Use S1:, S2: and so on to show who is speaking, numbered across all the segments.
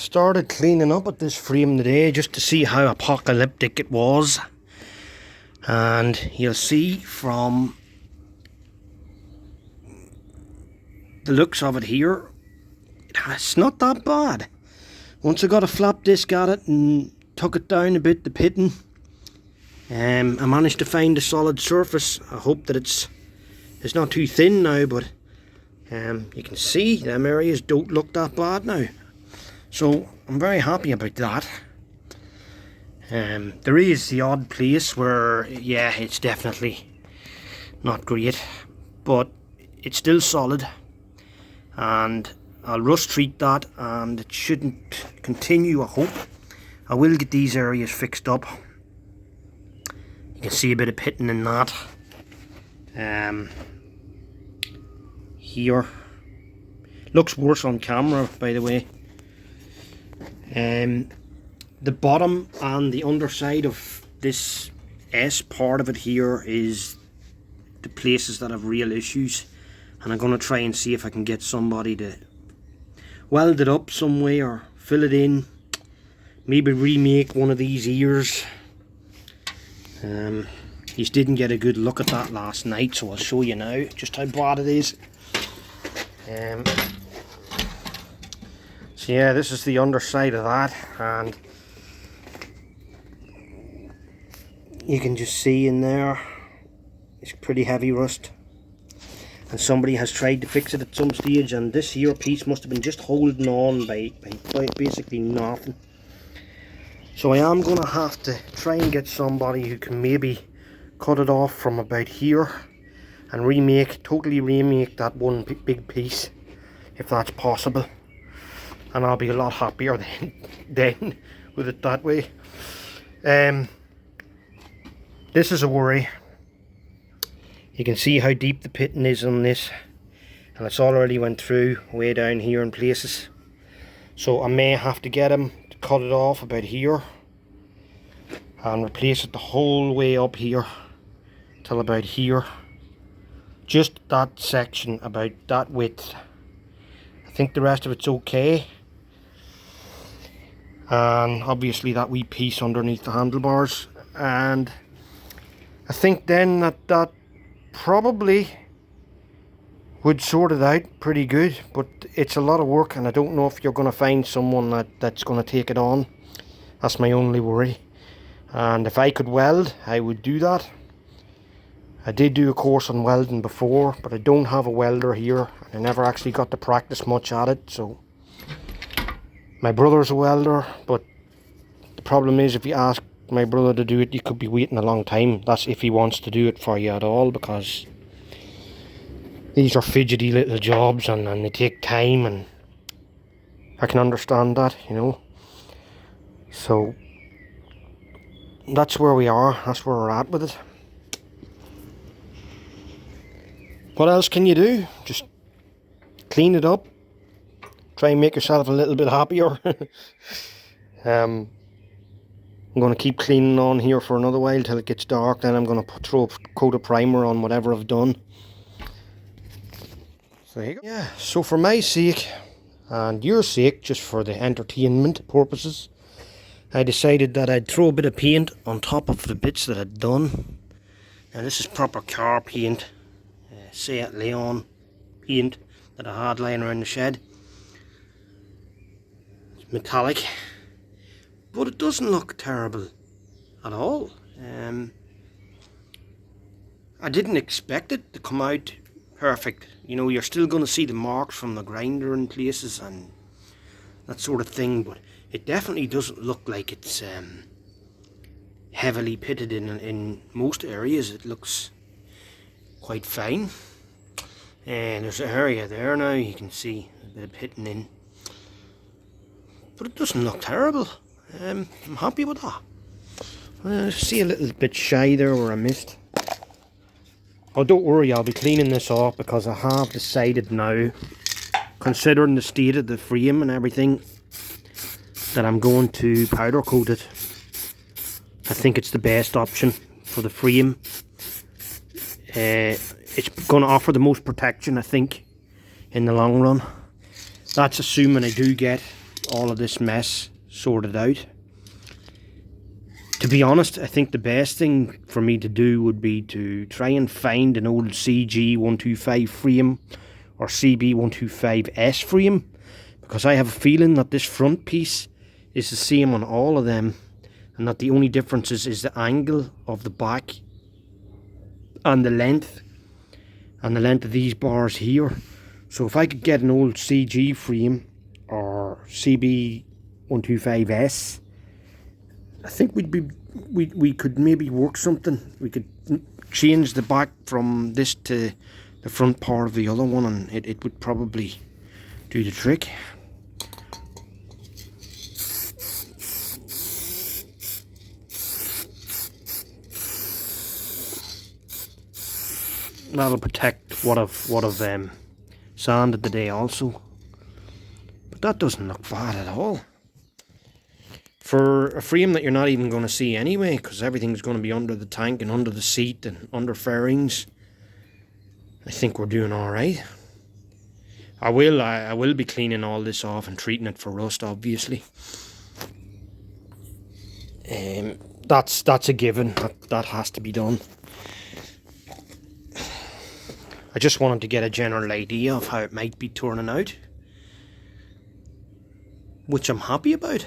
S1: started cleaning up at this frame today just to see how apocalyptic it was, and you'll see from the looks of it here, it's not that bad. Once I got a flap disc at it and took it down a bit, the pitting, I managed to find a solid surface. I hope that it's not too thin now, but you can see them areas don't look that bad now. So I'm very happy about that. There is the odd place where, yeah, it's definitely not great, but it's still solid, and I'll rust treat that, and it shouldn't continue. I hope I will get these areas fixed up. You can see a bit of pitting in that. Here looks worse on camera, by the way. The bottom and the underside of this S part of it here is the places that have real issues, and I'm going to try and see if I can get somebody to weld it up some way or fill it in, maybe remake one of these ears. You didn't get a good look at that last night, so I'll show you now just how bad it is. So yeah, this is the underside of that, and you can just see in there it's pretty heavy rust, and somebody has tried to fix it at some stage, and this here piece must have been just holding on by basically nothing. So I am going to have to try and get somebody who can maybe cut it off from about here and totally remake that one big piece, if that's possible, and I'll be a lot happier then with it that way. This is a worry. You can see how deep the pitting is on this, and it's already went through way down here in places, so I may have to get him to cut it off about here and replace it the whole way up here till about here. Just that section, about that width. I think the rest of it's okay, and obviously that wee piece underneath the handlebars, and I think then that probably would sort it out pretty good. But it's a lot of work, and I don't know if you're going to find someone that's going to take it on. That's my only worry. And if I could weld, I would do that. I did do a course on welding before, but I don't have a welder here, and I never actually got to practice much at it. So my brother's a welder, but the problem is, if you ask my brother to do it, you could be waiting a long time. That's if he wants to do it for you at all, because these are fidgety little jobs, and they take time, and I can understand that, you know. So that's where we are, that's where we're at with it. What else can you do? Just clean it up, try and make yourself a little bit happier. I'm going to keep cleaning on here for another while till it gets dark, then I'm going to throw a coat of primer on whatever I've done. So here you go. Yeah, so for my sake and your sake, just for the entertainment purposes, I decided that I'd throw a bit of paint on top of the bits that I'd done. Now this is proper car paint, Seat Leon paint that I had lying around the shed. It's metallic, but it doesn't look terrible at all. I didn't expect it to come out perfect. You know, you're still going to see the marks from the grinder in places and that sort of thing, but it definitely doesn't look like it's heavily pitted in most areas. It looks quite fine. And there's an area there now, you can see a bit of pitting in, but it doesn't look terrible. I'm happy with that. I see a little bit shy there where I missed. Oh, don't worry, I'll be cleaning this off, because I have decided now, considering the state of the frame and everything, that I'm going to powder coat it. I think it's the best option for the frame. It's going to offer the most protection, I think, in the long run. That's assuming I do get all of this mess sorted out. To be honest, I think the best thing for me to do would be to try and find an old cg125 frame or cb125s frame, because I have a feeling that this front piece is the same on all of them, and that the only difference is the angle of the back and the length of these bars here. So if I could get an old CG frame or cb125s, I think we could maybe work something. We could change the back from this to the front part of the other one, and it would probably do the trick. That'll protect what I've sanded today also. But that doesn't look bad at all. For a frame that you're not even going to see anyway, because everything's going to be under the tank and under the seat and under fairings, I think we're doing alright. I will be cleaning all this off and treating it for rust, obviously. That's a given. That has to be done. I just wanted to get a general idea of how it might be turning out, which I'm happy about.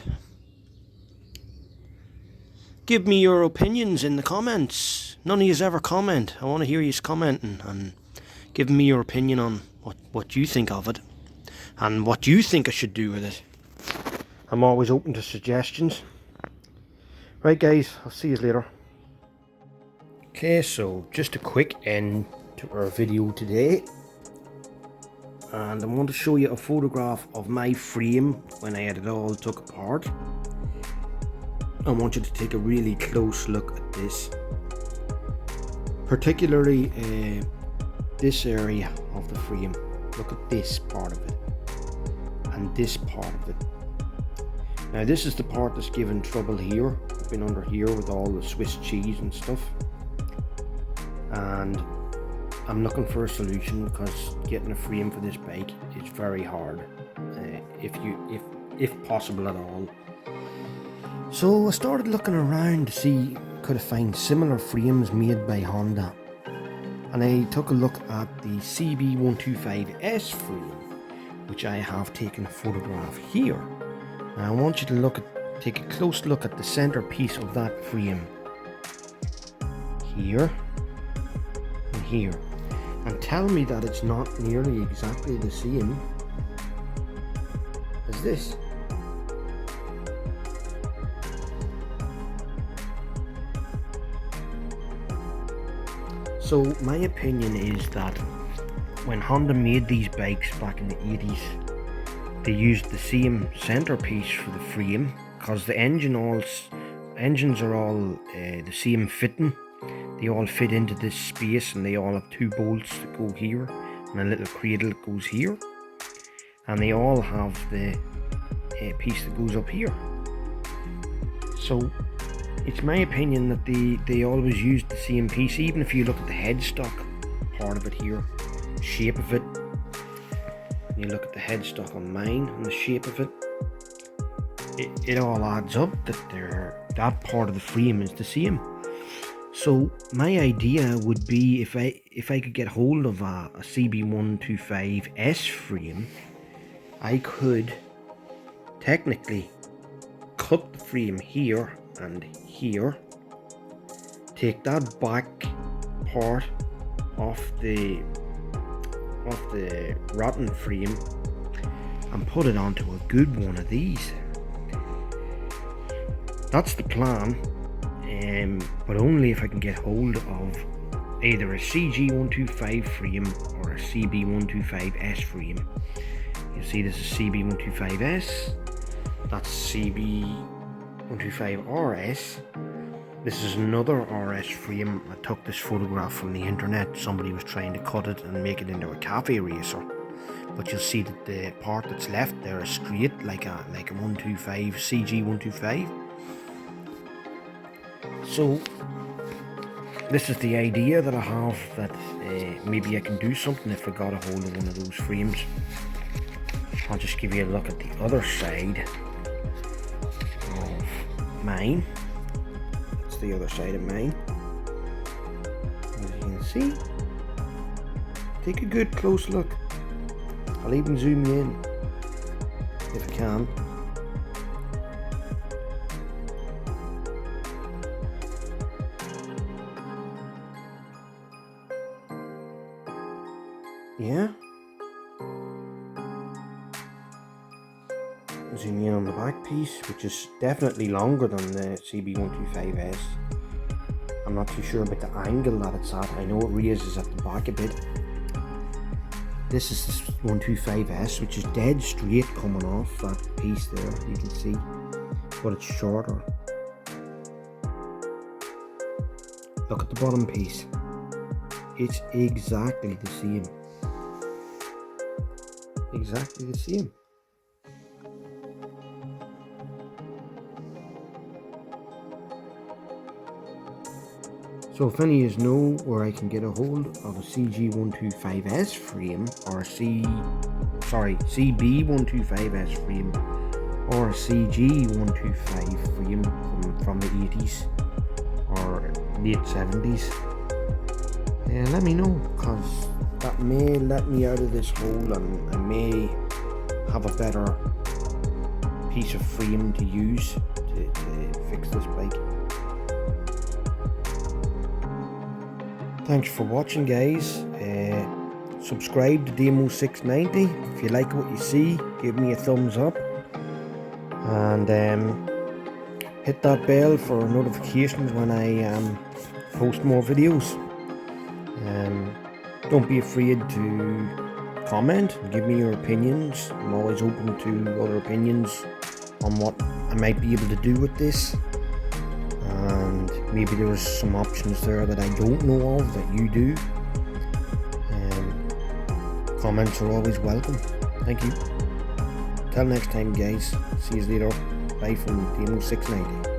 S1: Give me your opinions in the comments. None of yous ever comment. I want to hear yous commenting and giving me your opinion on what you think of it and what you think I should do with it. I'm always open to suggestions. Right guys, I'll see you later. Okay, so just a quick end to our video today, and I want to show you a photograph of my frame when I had it all took apart. I want you to take a really close look at this, particularly this area of the frame. Look at this part of it and this part of it. Now this is the part that's given trouble here. I've been under here with all the Swiss cheese and stuff, and I'm looking for a solution, because getting a frame for this bike is very hard, if possible at all. So I started looking around to see could I find similar frames made by Honda, and I took a look at the cb125s frame, which I have taken a photograph here. Now I want you to take a close look at the center piece of that frame, here and here, and tell me that it's not nearly exactly the same as this. So my opinion is that when Honda made these bikes back in the 80s, they used the same centerpiece for the frame, because the engines are all the same fitting. They all fit into this space, and they all have two bolts that go here and a little cradle that goes here, and they all have the piece that goes up here. So it's my opinion that they always used the same piece. Even if you look at the headstock part of it here, shape of it, you look at the headstock on mine and the shape of it, it all adds up that that part of the frame is the same. So my idea would be, if I could get hold of a cb125s frame, I could technically cut the frame here and here, take that back part off the rotten frame and put it onto a good one of these. That's the plan, but only if I can get hold of either a cg125 frame or a cb125s frame. You see, this is cb125s, that's cb125rs. This is another RS frame. I took this photograph from the internet. Somebody was trying to cut it and make it into a cafe racer, but you'll see that the part that's left there is straight, like a 125 cg125. So this is the idea that I have, that maybe I can do something if I got a hold of one of those frames. I'll just give you a look at the other side of mine. That's the other side of mine. As you can see, take a good close look. I'll even zoom you in if I can. Yeah. Zoom in on the back piece, which is definitely longer than the cb125S. I'm not too sure about the angle that it's at. I know it raises at the back a bit. This is the 125S, which is dead straight coming off that piece there, you can see, but it's shorter. Look at the bottom piece. It's exactly the same. Exactly the same. So if any of you know where I can get a hold of a CG125S frame or a CB125S frame or a CG125 frame from the 80s or late 70s, let me know, because that may let me out of this hole and I may have a better piece of frame to use to fix this bike. Thanks for watching, guys. Subscribe to Demo 690. If you like what you see, give me a thumbs up, and hit that bell for notifications when I post more videos. Don't be afraid to comment and give me your opinions. I'm always open to other opinions on what I might be able to do with this. And maybe there's some options there that I don't know of that you do. Comments are always welcome. Thank you. Till next time, guys. See you later. Bye from Demo 690.